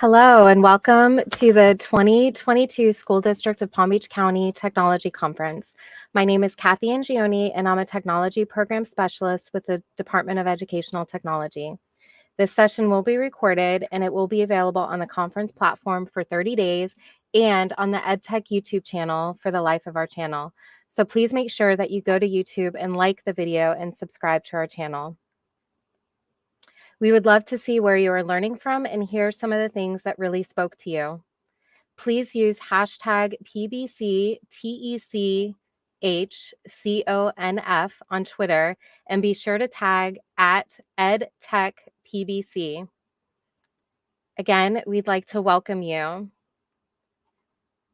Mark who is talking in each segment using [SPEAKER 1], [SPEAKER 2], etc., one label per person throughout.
[SPEAKER 1] Hello and welcome to the 2022 School District of Palm Beach County Technology Conference. My name is Kathy Angioni and I'm a Technology Program Specialist with the Department of Educational Technology. This session will be recorded and it will be available on the conference platform for 30 days and on the EdTech YouTube channel for the life of our channel. So please make sure that you go to YouTube and like the video and subscribe to our channel. We would love to see where you are learning from and hear some of the things that really spoke to you. Please use hashtag PBCTECHCONF on Twitter and be sure to tag at EdTechPBC. Again, we'd like to welcome you.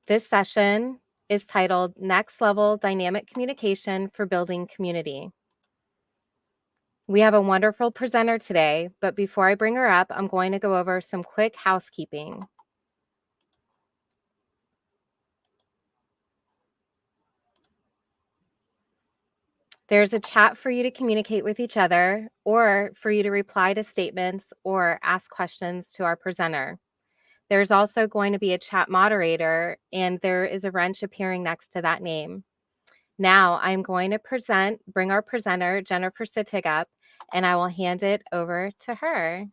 [SPEAKER 1] This session is titled Next Level Dynamic Communication for Building Community. We have a wonderful presenter today, but before I bring her up, I'm going to go over some quick housekeeping. There's a chat for you to communicate with each other or for you to reply to statements or ask questions to our presenter. There's also going to be a chat moderator and there is a wrench appearing next to that name. Now I'm going to bring our presenter, Jennifer Sittig, up, and I will hand it over to her.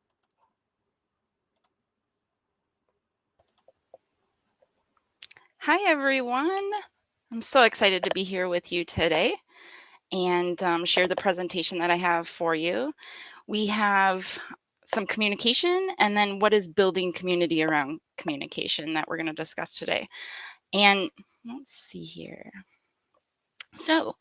[SPEAKER 2] Hi, everyone. I'm so excited to be here with you today and share the presentation that I have for you. We have some communication and then what is building community around communication that we're going to discuss today. And let's see here. So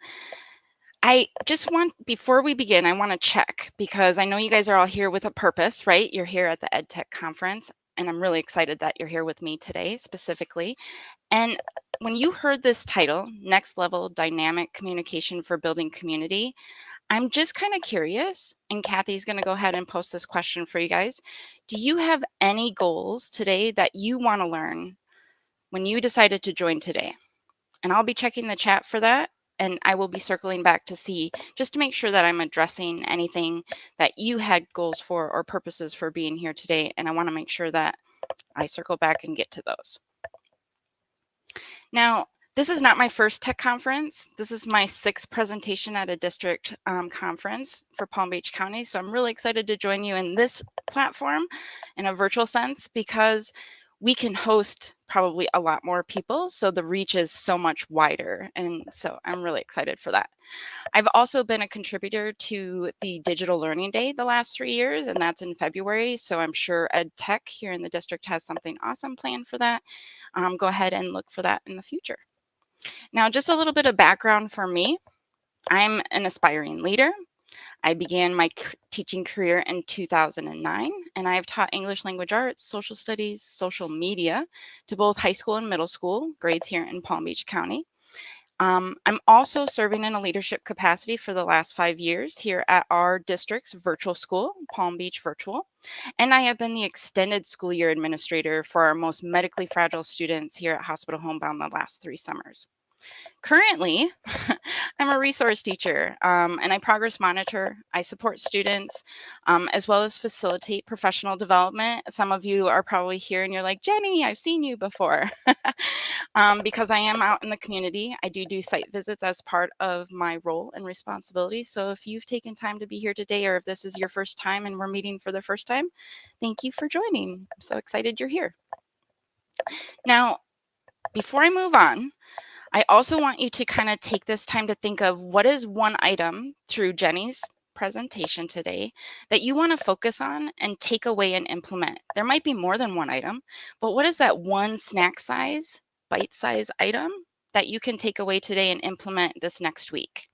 [SPEAKER 2] I just want, before we begin, I want to check because I know you guys are all here with a purpose, right? You're here at the EdTech conference and I'm really excited that you're here with me today specifically. And when you heard this title, Next Level Dynamic Communication for Building Community, I'm just kind of curious, and Kathy's going to go ahead and post this question for you guys. Do you have any goals today that you want to learn when you decided to join today? And I'll be checking the chat for that, and I will be circling back to see, just to make sure that I'm addressing anything that you had goals for or purposes for being here today, and I want to make sure that I circle back and get to those. Now, this is not my first tech conference. This is my 6th presentation at a district conference for Palm Beach County. So I'm really excited to join you in this platform in a virtual sense because we can host probably a lot more people. So the reach is so much wider. And so I'm really excited for that. I've also been a contributor to the Digital Learning Day the last 3 years, and that's in February. So I'm sure EdTech here in the district has something awesome planned for that. Go ahead and look for that in the future. Now, just a little bit of background for me. I'm an aspiring leader. I began my teaching career in 2009, and I have taught English language arts, social studies, social media to both high school and middle school grades here in Palm Beach County. I'm also serving in a leadership capacity for the last 5 years here at our district's virtual school, Palm Beach Virtual. And I have been the extended school year administrator for our most medically fragile students here at Hospital Homebound the last 3 summers. Currently, I'm a resource teacher and I progress monitor. I support students as well as facilitate professional development. Some of you are probably here and you're like, Jenny, I've seen you before. Because I am out in the community. I do site visits as part of my role and responsibility. So if you've taken time to be here today, or if this is your first time and we're meeting for the first time, thank you for joining. I'm so excited you're here. Now, before I move on, I also want you to kind of take this time to think of what is one item through Jenny's presentation today that you want to focus on and take away and implement. There might be more than one item, but what is that one snack size, bite-size item that you can take away today and implement this next week?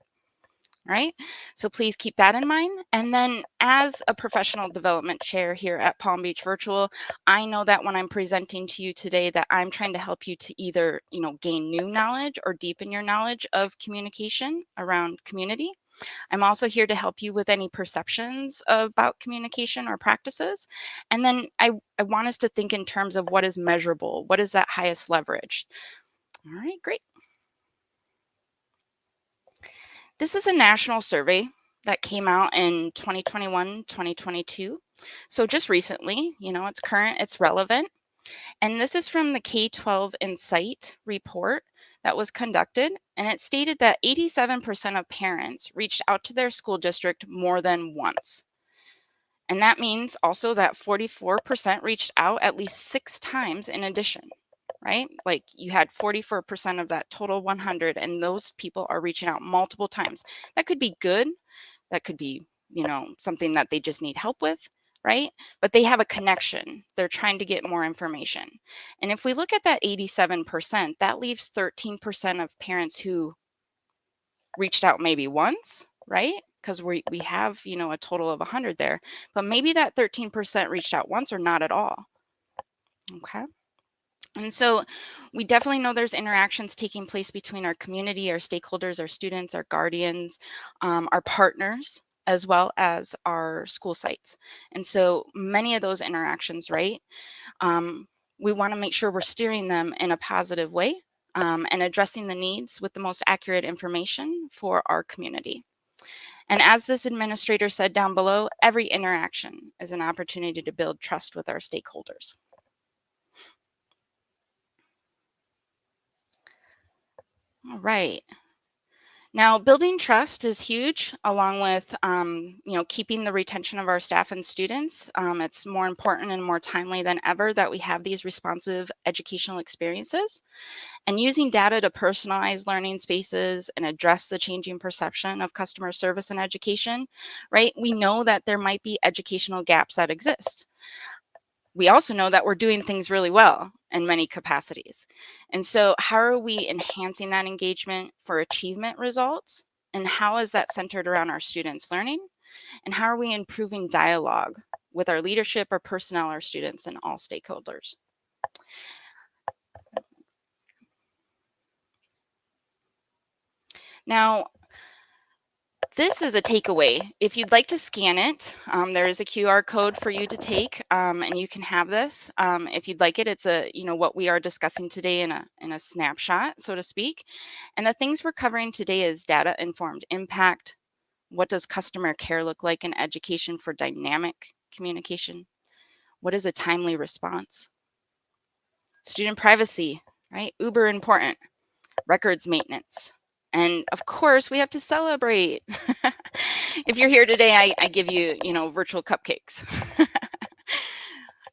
[SPEAKER 2] Right? So please keep that in mind. And then as a professional development chair here at Palm Beach Virtual, I know that when I'm presenting to you today that I'm trying to help you to either, gain new knowledge or deepen your knowledge of communication around community. I'm also here to help you with any perceptions about communication or practices. And then I want us to think in terms of what is measurable, what is that highest leverage. All right, great. This is a national survey that came out in 2021, 2022. So just recently, it's current, it's relevant. And this is from the K-12 Insight report that was conducted, and it stated that 87% of parents reached out to their school district more than once. And that means also that 44% reached out at least 6 times in addition, right? Like you had 44% of that total 100, and those people are reaching out multiple times. That could be good. That could be, something that they just need help with, right? But they have a connection. They're trying to get more information. And if we look at that 87%, that leaves 13% of parents who reached out maybe once, right? Because we have, a total of 100 there. But maybe that 13% reached out once or not at all. Okay. And so we definitely know there's interactions taking place between our community, our stakeholders, our students, our guardians, our partners, as well as our school sites. And so many of those interactions, right? We want to make sure we're steering them in a positive way and addressing the needs with the most accurate information for our community. And as this administrator said down below, every interaction is an opportunity to build trust with our stakeholders. All right. Now, building trust is huge, along with keeping the retention of our staff and students. It's more important and more timely than ever that we have these responsive educational experiences. And using data to personalize learning spaces and address the changing perception of customer service and education, right? We know that there might be educational gaps that exist. We also know that we're doing things really well in many capacities. And so how are we enhancing that engagement for achievement results? And how is that centered around our students' learning? And how are we improving dialogue with our leadership, our personnel, our students, and all stakeholders? Now, this is a takeaway. If you'd like to scan it, there is a QR code for you to take, and you can have this. If you'd like it, it's what we are discussing today in a snapshot, so to speak. And the things we're covering today is data-informed impact. What does customer care look like in education for dynamic communication? What is a timely response? Student privacy, right? Uber important. Records maintenance. And of course, we have to celebrate. If you're here today, I give you, virtual cupcakes.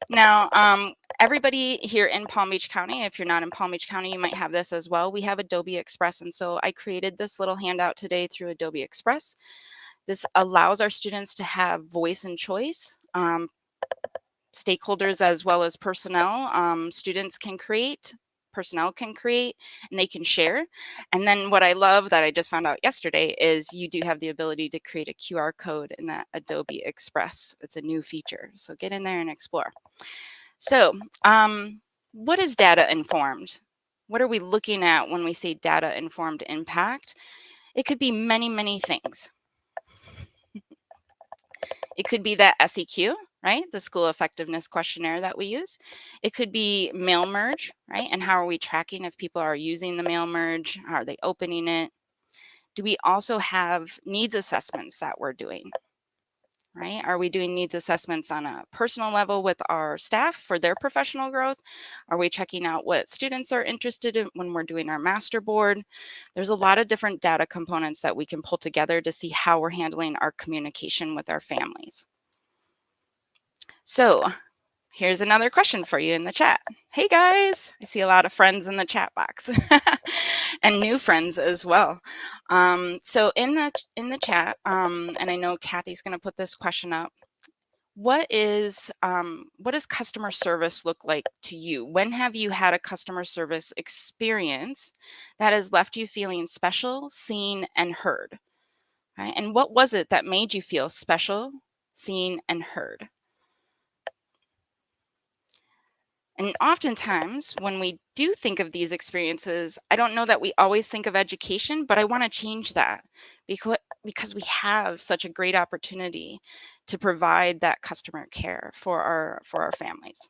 [SPEAKER 2] Now, everybody here in Palm Beach County, if you're not in Palm Beach County, you might have this as well. We have Adobe Express. And so I created this little handout today through Adobe Express. This allows our students to have voice and choice. Stakeholders as well as personnel, students can create, personnel can create, and they can share. And then what I love that I just found out yesterday is you do have the ability to create a QR code in that Adobe Express. It's a new feature, so get in there and explore. So what is data informed? What are we looking at when we say data informed impact? It could be many, many things. It could be that SEQ, right? The school effectiveness questionnaire that we use. It could be mail merge, right? And how are we tracking if people are using the mail merge? How are they opening it? Do we also have needs assessments that we're doing, right? Are we doing needs assessments on a personal level with our staff for their professional growth? Are we checking out what students are interested in when we're doing our master board? There's a lot of different data components that we can pull together to see how we're handling our communication with our families. So here's another question for you in the chat. Hey guys, I see a lot of friends in the chat box and new friends as well. So in the chat, and I know Kathy's going to put this question up. What does customer service look like to you? When have you had a customer service experience that has left you feeling special, seen, and heard? Right? And what was it that made you feel special, seen, and heard? And oftentimes, when we do think of these experiences, I don't know that we always think of education, but I want to change that because we have such a great opportunity to provide that customer care for our families.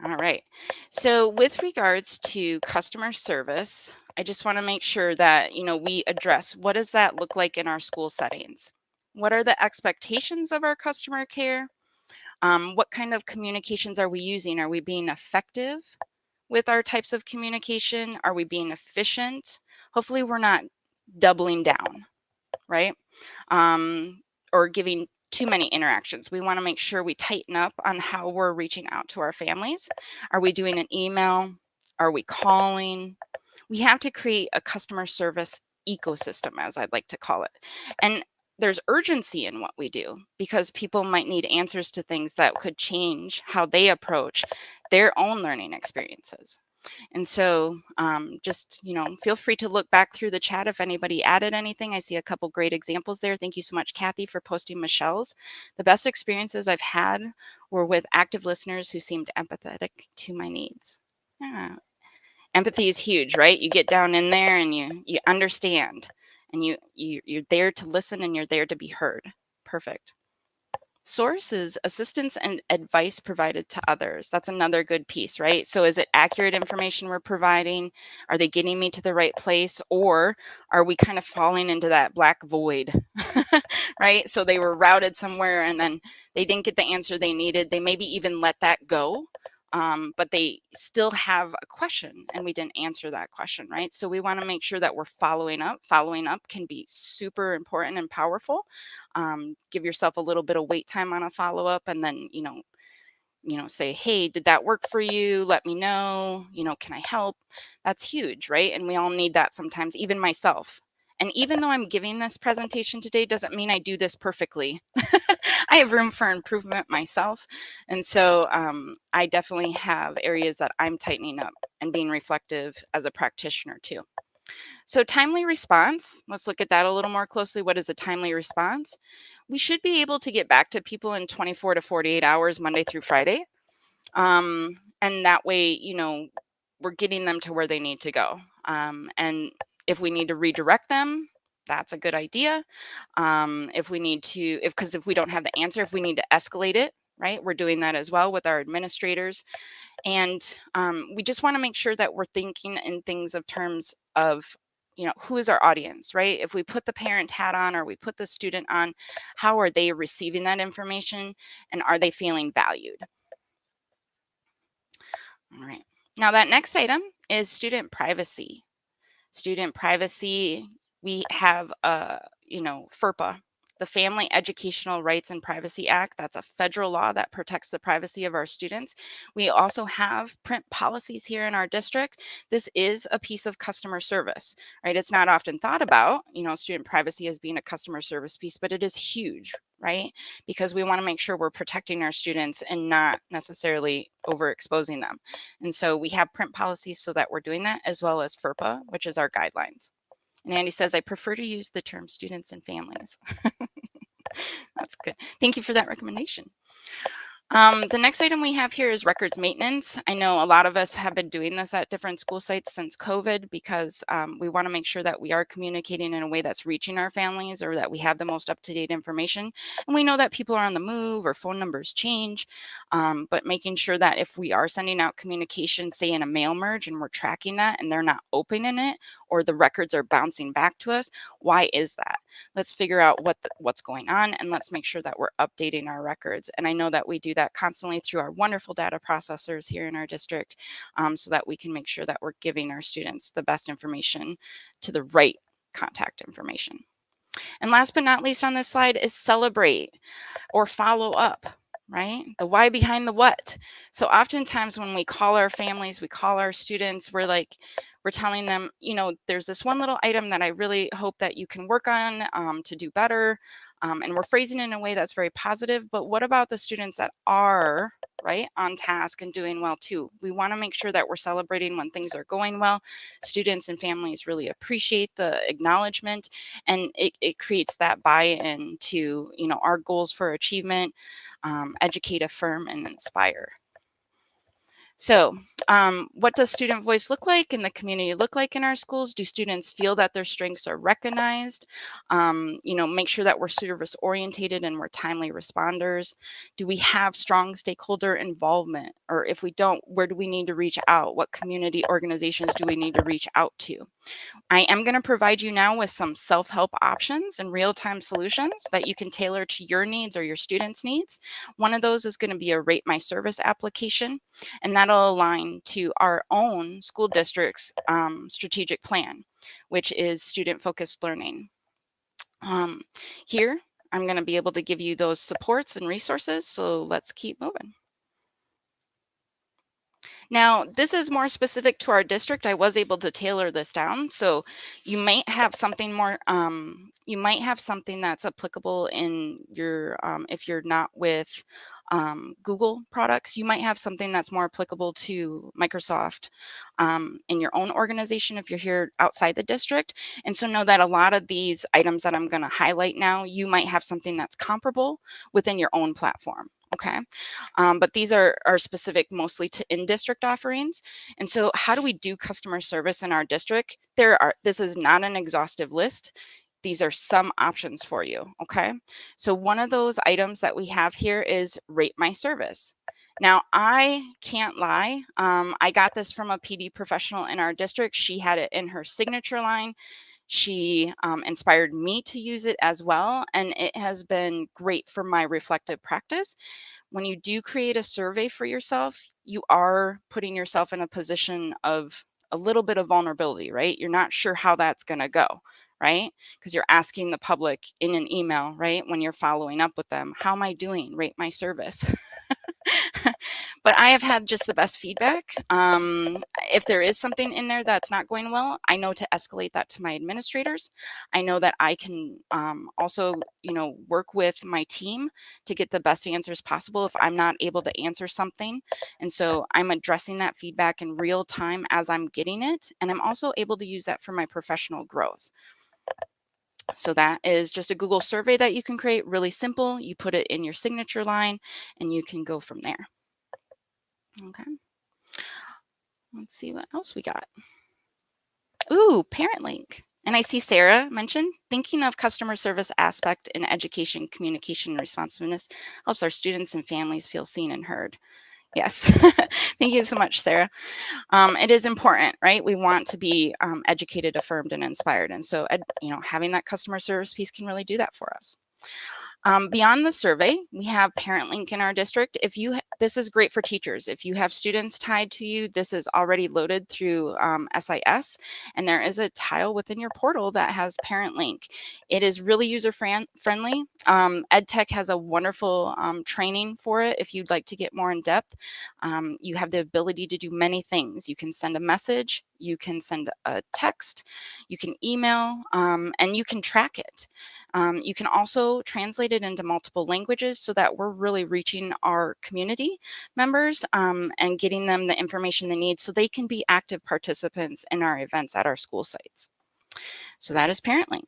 [SPEAKER 2] All right. So with regards to customer service, I just want to make sure that, we address what does that look like in our school settings? What are the expectations of our customer care? What kind of communications are we using? Are we being effective with our types of communication? Are we being efficient? Hopefully we're not doubling down, right? Um, or giving too many interactions. We want to make sure we tighten up on how we're reaching out to our families. Are we doing an email? Are we calling? We have to create a customer service ecosystem, as I'd like to call it. And there's urgency in what we do because people might need answers to things that could change how they approach their own learning experiences. And so just, feel free to look back through the chat if anybody added anything. I see a couple great examples there. Thank you so much, Kathy, for posting Michelle's. The best experiences I've had were with active listeners who seemed empathetic to my needs. Yeah. Empathy is huge, right? You get down in there and you understand and you're there to listen and you're there to be heard. Perfect. Sources, assistance, and advice provided to others. That's another good piece, right? So is it accurate information we're providing? Are they getting me to the right place? Or are we kind of falling into that black void, right? So they were routed somewhere and then they didn't get the answer they needed. They maybe even let that go. But they still have a question and we didn't answer that question, right? So we want to make sure that we're following up. Following up can be super important and powerful. Give yourself a little bit of wait time on a follow up and then, say, hey, did that work for you? Let me know, can I help? That's huge, right? And we all need that sometimes, even myself. And even though I'm giving this presentation today, doesn't mean I do this perfectly. I have room for improvement myself. And so I definitely have areas that I'm tightening up and being reflective as a practitioner too. So timely response, let's look at that a little more closely. What is a timely response? We should be able to get back to people in 24 to 48 hours, Monday through Friday. And that way, we're getting them to where they need to go. And if we need to redirect them, that's a good idea. If we need to, because if we don't have the answer, if we need to escalate it, right, we're doing that as well with our administrators. And we just want to make sure that we're thinking in things of terms of, who is our audience, right? If we put the parent hat on or we put the student on, how are they receiving that information and are they feeling valued? All right. Now that next item is student privacy. Student privacy, we have FERPA, the Family Educational Rights and Privacy Act. That's a federal law that protects the privacy of our students. We also have print policies here in our district. This is a piece of customer service, right? It's not often thought about, student privacy as being a customer service piece, but it is huge, right? Because we want to make sure we're protecting our students and not necessarily overexposing them. And so we have print policies so that we're doing that, as well as FERPA, which is our guidelines. And Andy says, I prefer to use the term students and families. That's good. Thank you for that recommendation. The next item we have here is records maintenance. I know a lot of us have been doing this at different school sites since COVID because we want to make sure that we are communicating in a way that's reaching our families or that we have the most up-to-date information. And we know that people are on the move or phone numbers change, but making sure that if we are sending out communication, say in a mail merge, and we're tracking that and they're not opening it or the records are bouncing back to us, why is that? Let's figure out what's going on and let's make sure that we're updating our records. And I know that we do that constantly through our wonderful data processors here in our district so that we can make sure that we're giving our students the best information to the right contact information. And last but not least on this slide is celebrate or follow up, right? The why behind the what. So oftentimes when we call our families, we call our students, we're telling them, there's this one little item that I really hope that you can work on to do better. And we're phrasing it in a way that's very positive, but what about the students that are right on task and doing well too? We want to make sure that we're celebrating when things are going well. Students and families really appreciate the acknowledgement and it creates that buy-in to, our goals for achievement, educate, affirm, and inspire. So what does student voice look like and the community look like in our schools? Do students feel that their strengths are recognized? Make sure that we're service orientated and we're timely responders. Do we have strong stakeholder involvement? Or if we don't, where do we need to reach out? What community organizations do we need to reach out to? I am going to provide you now with some self-help options and real-time solutions that you can tailor to your needs or your students' needs. One of those is going to be a Rate My Service application, and that'll align to our own school district's strategic plan, which is student-focused learning. Here, I'm going to be able to give you those supports and resources, so let's keep moving. Now, this is more specific to our district. I was able to tailor this down. So you might have something more, you might have something that's applicable in your, if you're not with Google products, you might have something that's more applicable to Microsoft in your own organization if you're here outside the district. And so know that a lot of these items that I'm going to highlight now, you might have something that's comparable within your own platform. Okay. But these are specific mostly to in-district offerings. And so how do we do customer service in our district? This is not an exhaustive list. These are some options for you, okay? So one of those items that we have here is Rate My Service. Now, I can't lie. I got this from a PD professional in our district. She had it in her signature line. She inspired me to use it as well, and it has been great for my reflective practice. When you do create a survey for yourself, you are putting yourself in a position of a little bit of vulnerability, right? You're not sure how that's going to go, right? Because you're asking the public in an email, right? When you're following up with them, how am I doing? Rate my service. But I have had just the best feedback. If there is something in there that's not going well, I know to escalate that to my administrators. I know that I can also, work with my team to get the best answers possible if I'm not able to answer something. And so I'm addressing that feedback in real time as I'm getting it. And I'm also able to use that for my professional growth. So that is just a Google survey that you can create, really simple. You put it in your signature line and you can go from there. Okay. Let's see what else we got. Ooh, parent link. And I see Sarah mentioned thinking of customer service aspect in education, communication, responsiveness helps our students and families feel seen and heard. Yes, thank you so much, Sarah. It is important, right? We want to be educated, affirmed, and inspired. And so, having that customer service piece can really do that for us. Beyond the survey, we have Parent Link in our district. This is great for teachers. If you have students tied to you, this is already loaded through SIS, and there is a tile within your portal that has Parent Link. It is really user-friendly. EdTech has a wonderful training for it. If you'd like to get more in depth, you have the ability to do many things. You can send a message, you can send a text, you can email, and you can track it. You can also translate it into multiple languages so that we're really reaching our community members and getting them the information they need so they can be active participants in our events at our school sites. So that is ParentLink.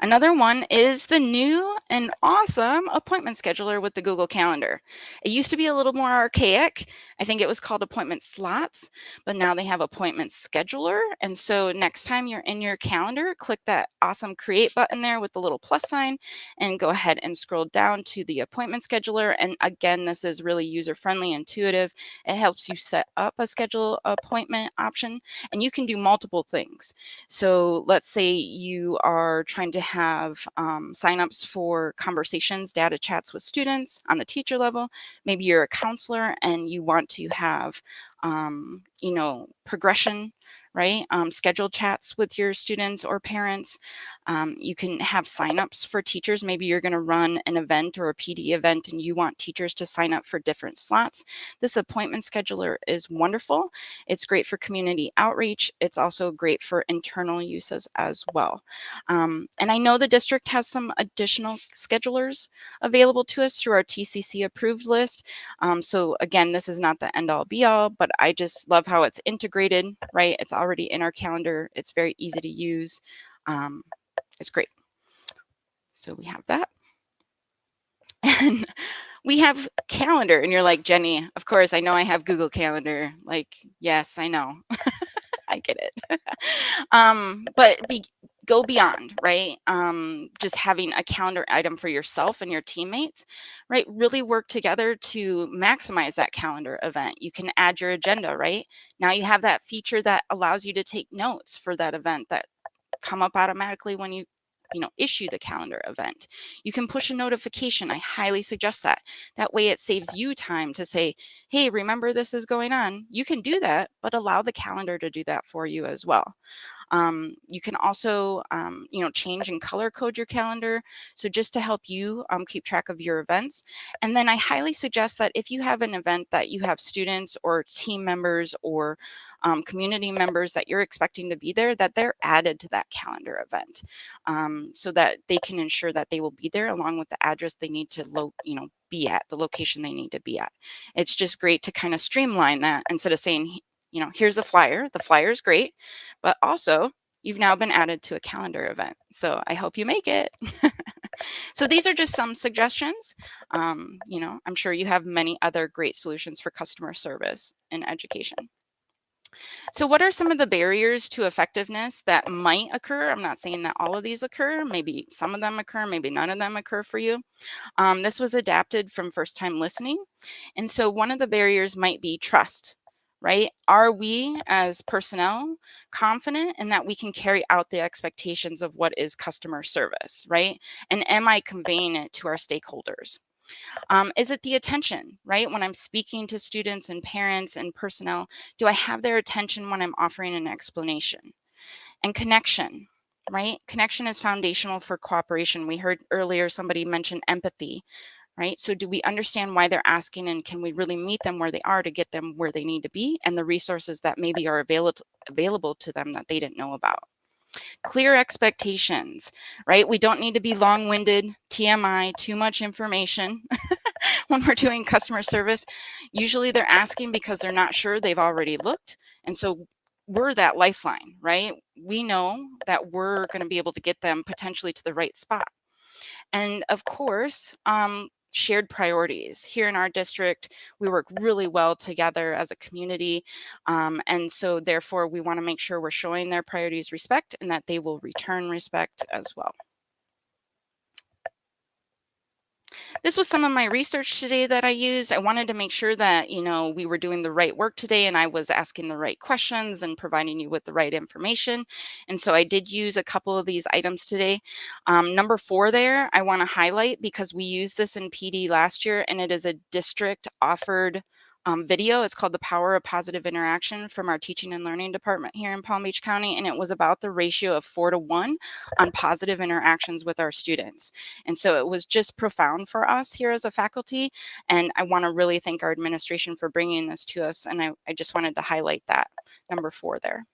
[SPEAKER 2] Another one is the new and awesome appointment scheduler with the Google Calendar. It used to be a little more archaic. I think it was called appointment slots, but now they have appointment scheduler. And so next time you're in your calendar, click that awesome create button there with the little plus sign and go ahead and scroll down to the appointment scheduler. And again, this is really user-friendly, intuitive. It helps you set up a schedule appointment option, and you can do multiple things. So let's say you are trying to have signups for conversations, data chats with students on the teacher level. Maybe you're a counselor and you want to have, progression, right? Scheduled chats with your students or parents. You can have signups for teachers. Maybe you're going to run an event or a PD event and you want teachers to sign up for different slots. This appointment scheduler is wonderful. It's great for community outreach. It's also great for internal uses as well. And I know the district has some additional schedulers available to us through our TCC approved list. So again, this is not the end all be all, but I just love how it's integrated, right? It's already in our calendar. It's very easy to use. It's great. So we have that. And We have calendar, and you're like, Jenny, of course, I know I have Google Calendar. Like, yes, I know. I get it. But go beyond, right? Just having a calendar item for yourself and your teammates, right? Really work together to maximize that calendar event. You can add your agenda, right? Now you have that feature that allows you to take notes for that event that come up automatically when you know, issue the calendar event. You can push a notification. I highly suggest that. That way it saves you time to say, hey, remember this is going on. You can do that, but allow the calendar to do that for you as well. You can also, you know, change and color code your calendar. So just to help you keep track of your events. And then I highly suggest that if you have an event that you have students or team members or community members that you're expecting to be there, that they're added to that calendar event, so that they can ensure that they will be there along with the address they need to you know, be at, the location they need to be at. It's just great to kind of streamline that instead of saying, you know, here's a flyer. The flyer is great, but also you've now been added to a calendar event. So I hope you make it. So these are just some suggestions. You know, I'm sure you have many other great solutions for customer service in education. So what are some of the barriers to effectiveness that might occur? I'm not saying that all of these occur. Maybe some of them occur, maybe none of them occur for you. This was adapted from first time listening. And so one of the barriers might be trust, right? Are we as personnel confident in that we can carry out the expectations of what is customer service, right? And am I conveying it to our stakeholders? Is it the attention, right? When I'm speaking to students and parents and personnel, do I have their attention when I'm offering an explanation? And connection, right? Connection is foundational for cooperation. We heard earlier somebody mention empathy, right? So do we understand why they're asking, and can we really meet them where they are to get them where they need to be and the resources that maybe are available to them that they didn't know about? Clear expectations, right? We don't need to be long-winded, TMI, too much information when we're doing customer service. Usually they're asking because they're not sure, they've already looked. And so we're that lifeline, right? We know that we're going to be able to get them potentially to the right spot. And of course, shared priorities. Here in our district, we work really well together as a community. And so therefore, we want to make sure we're showing their priorities respect and that they will return respect as well. This was some of my research today that I used. I wanted to make sure that, you know, we were doing the right work today and I was asking the right questions and providing you with the right information. And so I did use a couple of these items today. Number 4 there, I want to highlight because we used this in PD last year and it is a district offered video. It's called The Power of Positive Interaction from our Teaching and Learning Department here in Palm Beach County. And it was about the ratio of 4-to-1 on positive interactions with our students. And so it was just profound for us here as a faculty. And I want to really thank our administration for bringing this to us. And I just wanted to highlight that, number 4 there.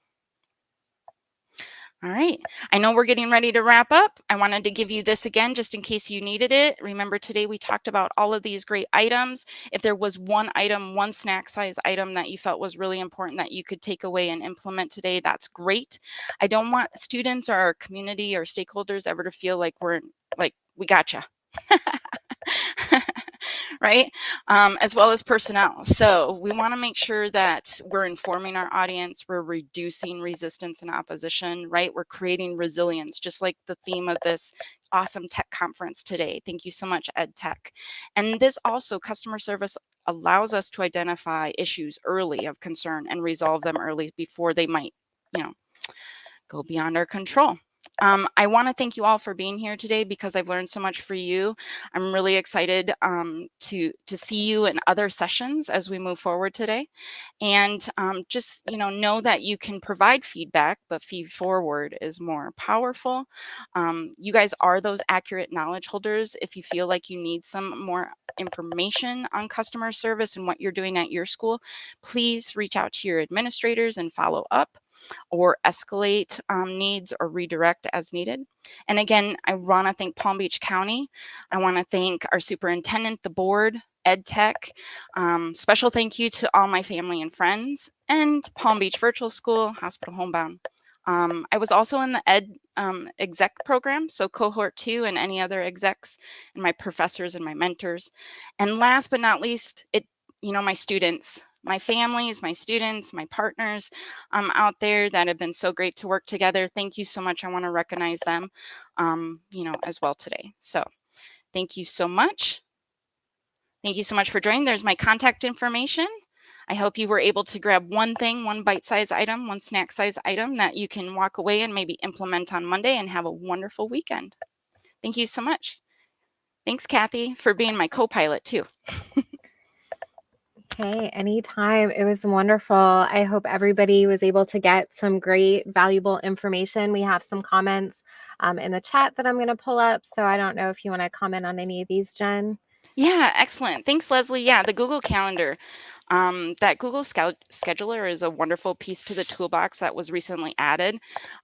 [SPEAKER 2] All right, I know we're getting ready to wrap up. I wanted to give you this again, just in case you needed it. Remember today we talked about all of these great items. If there was one item, one snack size item that you felt was really important that you could take away and implement today, that's great. I don't want students or our community or stakeholders ever to feel like we gotcha. Right? As well as personnel. So we want to make sure that we're informing our audience, we're reducing resistance and opposition, right? We're creating resilience, just like the theme of this awesome tech conference today. Thank you so much, Ed Tech. And this also, customer service allows us to identify issues early of concern and resolve them early before they might, you know, go beyond our control. I want to thank you all for being here today because I've learned so much for you. I'm really excited to see you in other sessions as we move forward today. And just, you know that you can provide feedback, but feed forward is more powerful. You guys are those accurate knowledge holders. If you feel like you need some more information on customer service and what you're doing at your school, please reach out to your administrators and follow up or escalate needs or redirect as needed. And again, I want to thank Palm Beach County. I want to thank our superintendent, the board, Ed Tech. Special thank you to all my family and friends and Palm Beach Virtual School, Hospital Homebound. I was also in the ed exec program, so cohort 2 and any other execs and my professors and my mentors. And last but not least, my students, my families, my students, my partners out there that have been so great to work together. Thank you so much. I want to recognize them, as well today. So thank you so much. Thank you so much for joining. There's my contact information. I hope you were able to grab one thing, one bite-sized item, one snack-sized item that you can walk away and maybe implement on Monday and have a wonderful weekend. Thank you so much. Thanks, Kathy, for being my co-pilot too.
[SPEAKER 1] Okay, anytime. It was wonderful. I hope everybody was able to get some great, valuable information. We have some comments in the chat that I'm going to pull up. So I don't know if you want to comment on any of these, Jen.
[SPEAKER 2] Yeah, excellent. Thanks, Leslie. Yeah, the Google Calendar. That Google Scheduler is a wonderful piece to the toolbox that was recently added,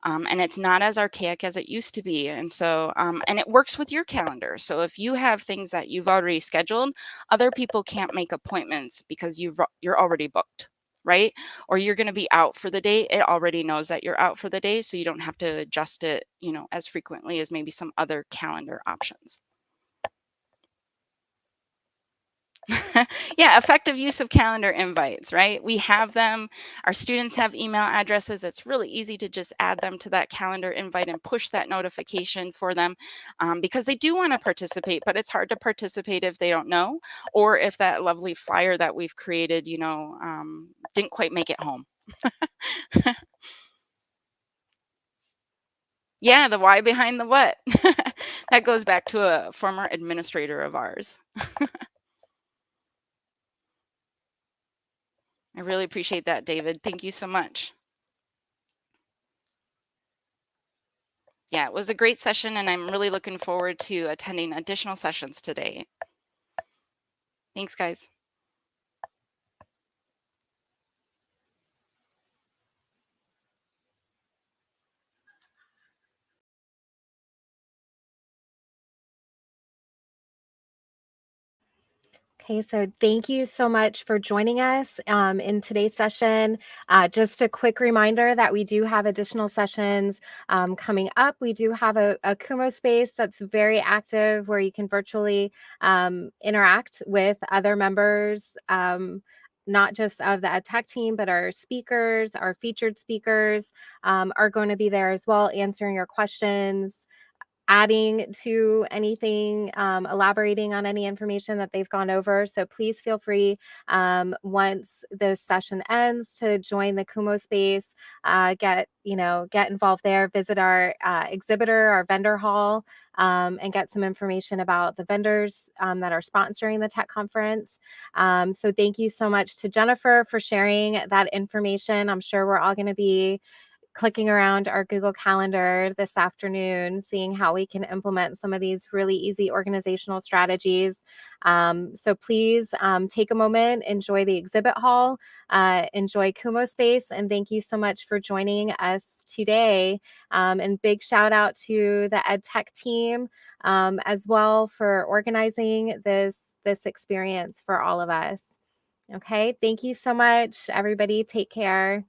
[SPEAKER 2] and it's not as archaic as it used to be. And so, and it works with your calendar. So if you have things that you've already scheduled, other people can't make appointments because you're already booked, right? Or you're going to be out for the day. It already knows that you're out for the day, so you don't have to adjust it, as frequently as maybe some other calendar options. Yeah, effective use of calendar invites, right? We have them. Our students have email addresses. It's really easy to just add them to that calendar invite and push that notification for them because they do want to participate, but it's hard to participate if they don't know or if that lovely flyer that we've created, didn't quite make it home. Yeah, the why behind the what. That goes back to a former administrator of ours. I really appreciate that, David. Thank you so much. Yeah, it was a great session, and I'm really looking forward to attending additional sessions today. Thanks, guys.
[SPEAKER 1] Okay, so thank you so much for joining us in today's session. Just a quick reminder that we do have additional sessions coming up. We do have a Kumo space that's very active where you can virtually interact with other members, not just of the EdTech team, but our speakers, our featured speakers are going to be there as well, answering your questions, adding to anything, elaborating on any information that they've gone over. So please feel free once the session ends to join the Kumo space, get involved there, visit our exhibitor, our vendor hall, and get some information about the vendors that are sponsoring the tech conference. So thank you so much to Jennifer for sharing that information. I'm sure we're all going to be clicking around our Google Calendar this afternoon, seeing how we can implement some of these really easy organizational strategies. So please take a moment, enjoy the exhibit hall, enjoy Kumo Space, and thank you so much for joining us today. And big shout out to the EdTech team as well for organizing this experience for all of us. Okay, thank you so much, everybody. Take care.